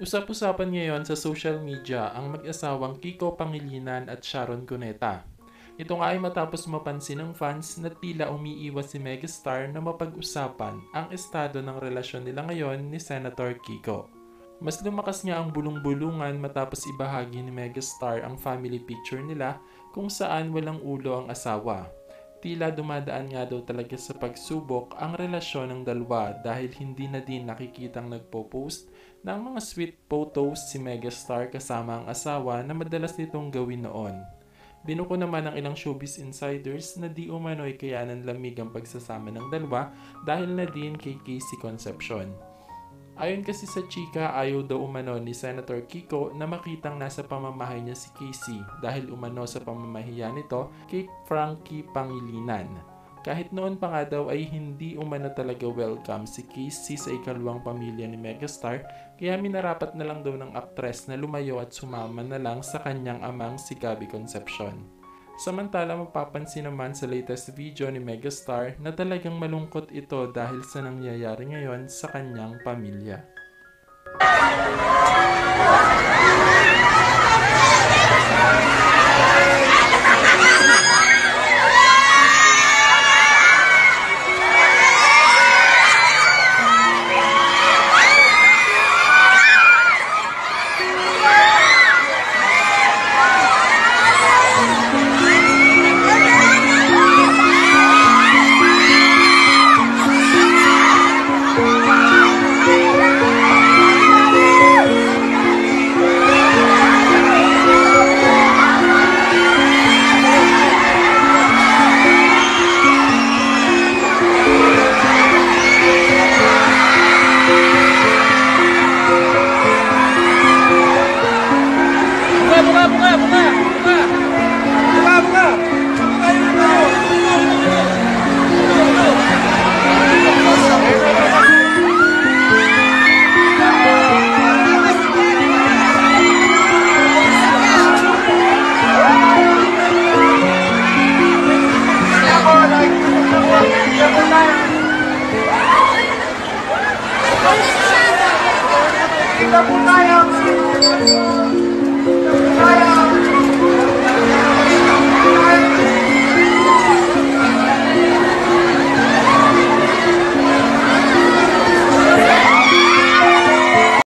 Usap-usapan ngayon sa social media ang mag-asawang Kiko Pangilinan at Sharon Cuneta. Ito nga ay matapos mapansin ng fans na tila umiiwas si megastar na mapag-usapan ang estado ng relasyon nila ngayon ni Senator Kiko. Mas lumakas nga ang bulong-bulungan matapos ibahagi ni megastar ang family picture nila kung saan walang ulo ang asawa. Tila dumadaan nga daw talaga sa pagsubok ang relasyon ng dalawa dahil hindi na din nakikitang nagpo-post ng mga sweet photos si megastar kasama ang asawa na madalas nitong gawin noon. Binuko naman ng ilang showbiz insiders na di umano'y kaya ng lamig ang pagsasama ng dalawa dahil na din kay Casey Concepcion. Ayon kasi sa chika, ayaw daw umano ni Senator Kiko na makitang nasa pamamahay niya si Casey dahil umano sa pamamahiya nito kay Frankie Pangilinan. Kahit noon pa nga daw ay hindi umano talaga welcome si Casey sa ikalawang pamilya ni megastar, kaya minarapat na lang daw ng aktres na lumayo at sumama na lang sa kanyang amang si Gabby Concepcion. Samantala mapapansin naman sa latest video ni megastar na talagang malungkot ito dahil sa nangyayari ngayon sa kanyang pamilya. Kita po tayo!